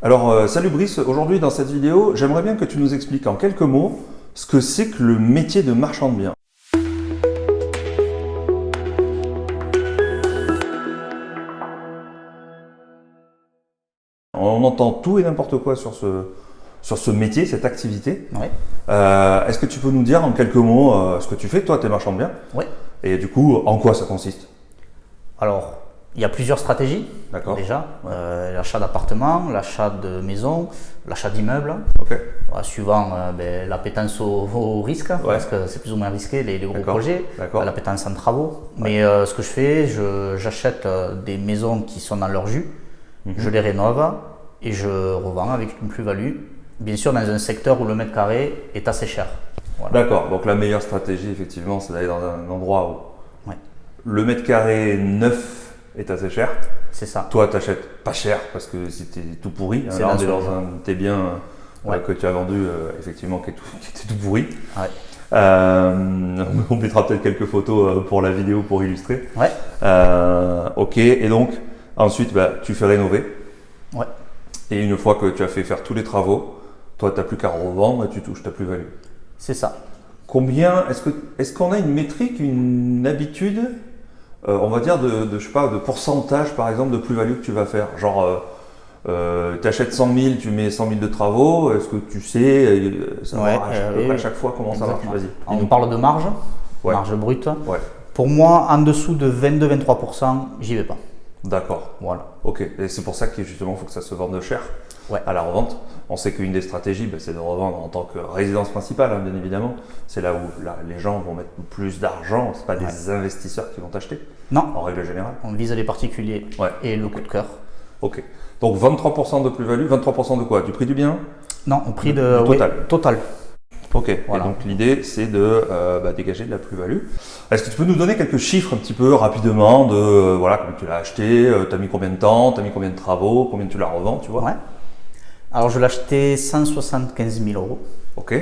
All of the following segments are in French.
Alors, salut Brice, aujourd'hui dans cette vidéo, j'aimerais bien que tu nous expliques en quelques mots ce que c'est que le métier de marchand de biens. On entend tout et n'importe quoi sur ce métier, cette activité. Ouais. Est-ce que tu peux nous dire en quelques mots ce que tu fais? Toi, tu es marchand de biens. Ouais. Et du coup, en quoi ça consiste? Alors, il y a plusieurs stratégies. D'accord. Déjà, l'achat d'appartements, l'achat de maisons, l'achat d'immeubles. Ok. Suivant l'appétence au risque, parce que c'est plus ou moins risqué les gros projets. L'appétence en travaux. Mais ce que je fais, j'achète des maisons qui sont dans leur jus, je les rénove et je revends avec une plus-value. Bien sûr, dans un secteur où le mètre carré est assez cher. Voilà. D'accord. Donc la meilleure stratégie, effectivement, c'est d'aller dans un endroit où le mètre carré neuf est assez cher. C'est ça. Toi, tu achètes pas cher parce que c'était tout pourri. C'est là, on est dans un de tes biens que tu as vendu, effectivement, qui était tout pourri. Ouais. On mettra peut-être quelques photos pour la vidéo pour illustrer. Ouais. Ok. Et donc, ensuite, tu fais rénover. Ouais. Et une fois que tu as fait faire tous les travaux, toi, tu n'as plus qu'à revendre et tu touches ta plus-value. C'est ça. Combien, est-ce qu'on a une métrique, une habitude, on va dire je sais pas, de pourcentage par exemple de plus-value que tu vas faire? Genre, tu achètes 100 000, tu mets 100 000 de travaux, est-ce que tu sais à chaque fois comment ça marche? Vas-y. On parle de marge, marge brute. Ouais. Pour moi, en dessous de 22-23%, j'y vais pas. D'accord. Voilà. Ok. Et c'est pour ça que justement, il faut que ça se vende cher à la revente. On sait qu'une des stratégies, c'est de revendre en tant que résidence principale, bien évidemment. C'est là où les gens vont mettre plus d'argent. C'est pas des investisseurs qui vont t'acheter. Non. En règle générale. On vise les particuliers et le coup de cœur. Ok. Donc 23% de plus-value. 23% de quoi? Du prix du bien? Non, au prix de total. Ok. Voilà. Et donc l'idée, c'est de dégager de la plus-value. Est-ce que tu peux nous donner quelques chiffres un petit peu rapidement de comment tu l'as acheté, tu as mis combien de temps, tu as mis combien de travaux, combien tu la revends, tu vois? Ouais. Alors je l'ai acheté 175 000 euros. Ok.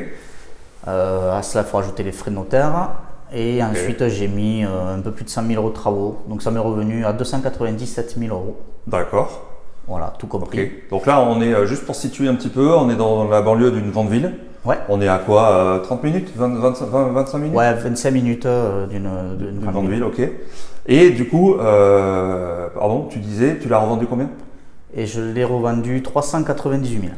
À cela, il faut ajouter les frais de notaire. Et ensuite, j'ai mis un peu plus de 100 000 euros de travaux. Donc ça m'est revenu à 297 000 euros. D'accord. Voilà, tout compris. Okay. Donc là, on est, juste pour situer un petit peu, on est dans la banlieue d'une grande ville. Ouais. On est à quoi 30 minutes 25 minutes? Ouais, 25 minutes d'une grande ville, ok. Et du coup, tu disais, tu l'as revendu combien? Et je l'ai revendu 398 000.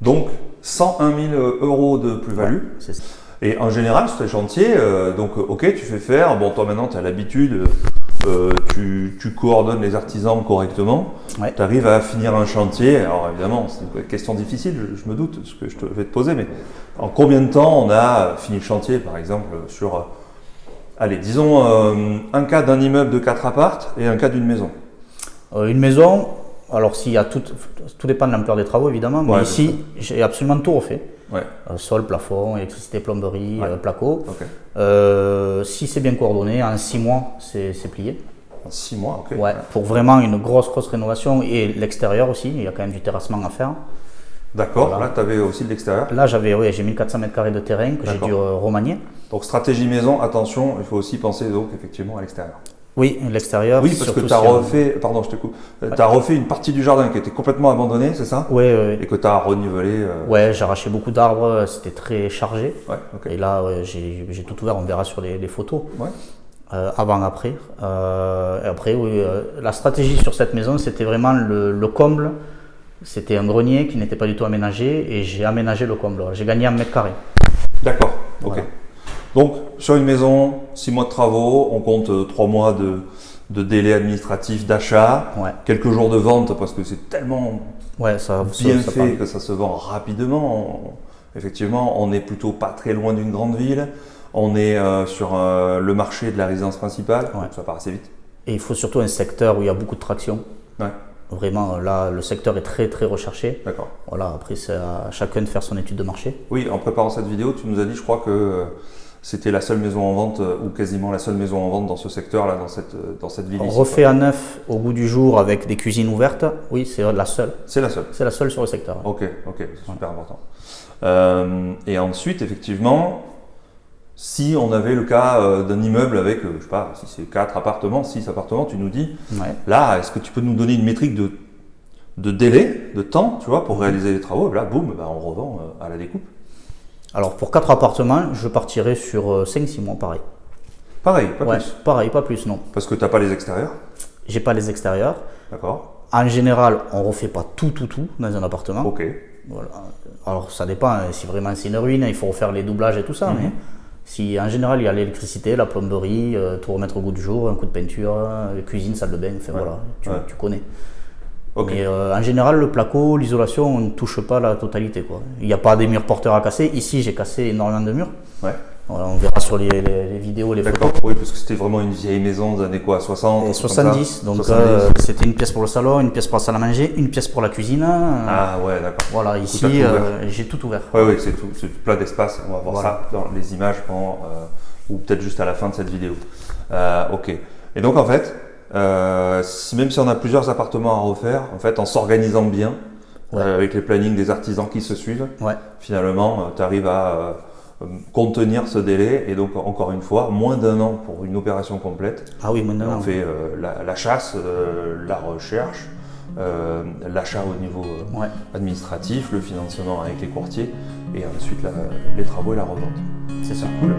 Donc 101 000 euros de plus-value. Ouais, c'est ça. Et en général, sur tes chantiers, tu fais faire, toi maintenant tu as l'habitude, tu coordonnes les artisans correctement, tu arrives à finir un chantier. Alors évidemment, c'est une question difficile, je me doute, ce que je vais te poser, mais en combien de temps on a fini le chantier, par exemple, sur, disons, un cas d'un immeuble de 4 appartes et un cas d'une maison? Une maison, alors s'il y a tout dépend de l'ampleur des travaux évidemment, mais ici j'ai absolument tout refait. Ouais. Sol, plafond, électricité, plomberie, placo. Okay. Si c'est bien coordonné, en 6 mois, c'est plié. En 6 mois, ok. Ouais, pour vraiment une grosse rénovation et l'extérieur aussi, il y a quand même du terrassement à faire. D'accord, voilà. Là tu avais aussi de l'extérieur? Là j'ai 1400 m² de terrain que j'ai dû remanier. Donc stratégie maison, attention, il faut aussi penser donc effectivement à l'extérieur. Oui, l'extérieur. Oui, parce que tu as refait, pardon, je te coupe, tu as refait une partie du jardin qui était complètement abandonnée, c'est ça? Oui. Et que tu as renivelé. Ouais, j'ai arraché beaucoup d'arbres, c'était très chargé. Ouais, okay. Et là, j'ai tout ouvert, on verra sur les photos. Ouais. Avant, après. Et après, la stratégie sur cette maison, c'était vraiment le comble. C'était un grenier qui n'était pas du tout aménagé et j'ai aménagé le comble. J'ai gagné 1 mètre carré. D'accord, ok. Voilà. Donc, sur une maison, 6 mois de travaux, on compte 3 mois de délai administratif d'achat, quelques jours de vente parce que c'est tellement bien fait que ça se vend rapidement. Effectivement, on n'est plutôt pas très loin d'une grande ville. On est sur le marché de la résidence principale, donc ça part assez vite. Et il faut surtout un secteur où il y a beaucoup de traction. Ouais. Vraiment, là, le secteur est très très recherché. D'accord. Voilà, après, c'est à chacun de faire son étude de marché. Oui, en préparant cette vidéo, tu nous as dit, je crois que c'était la seule maison en vente, ou quasiment la seule maison en vente dans ce secteur-là, dans cette ville. On refait à neuf au goût du jour avec des cuisines ouvertes. Oui, c'est la seule. C'est la seule. C'est la seule sur le secteur. Ok, c'est super important. Et ensuite, effectivement, si on avait le cas d'un immeuble avec, je sais pas, si c'est 4 appartements, 6 appartements, tu nous dis, là, est-ce que tu peux nous donner une métrique de délai, de temps, tu vois, pour réaliser les travaux. Et là, boum, on revend à la découpe. Alors pour 4 appartements, je partirai sur 5-6 mois, pareil. Pareil, pas plus. Pareil, pas plus, non. Parce que tu n'as pas les extérieurs. J'ai pas les extérieurs. D'accord. En général, on refait pas tout dans un appartement. Ok. Voilà. Alors ça dépend, si vraiment c'est une ruine, il faut refaire les doublages et tout ça, mais si en général il y a l'électricité, la plomberie, tout remettre au goût du jour, un coup de peinture, cuisine, salle de bain, enfin voilà, tu connais. Okay. Mais en général, le placo, l'isolation, on ne touche pas la totalité, quoi. Il n'y a pas des murs porteurs à casser. Ici, j'ai cassé énormément de murs. Ouais. Voilà, on verra sur les vidéos, les photos. Oui, parce que c'était vraiment une vieille maison des années quoi, 60 et 70, donc c'était une pièce pour le salon, une pièce pour la salle à manger, une pièce pour la cuisine. Ah ouais, d'accord. Voilà, ici, j'ai tout ouvert. Oui, c'est tout, c'est plein d'espace. On va voir ça dans les images ou peut-être juste à la fin de cette vidéo. Ok. Et donc en fait, même si on a plusieurs appartements à refaire, en fait, en s'organisant bien, avec les plannings des artisans qui se suivent, finalement, tu arrives à contenir ce délai et donc encore une fois, moins d'1 an pour une opération complète. Ah oui, moins d'1 an. On fait la chasse, la recherche, l'achat au niveau administratif, le financement avec les courtiers et ensuite les travaux et la revente. C'est ça. Cool.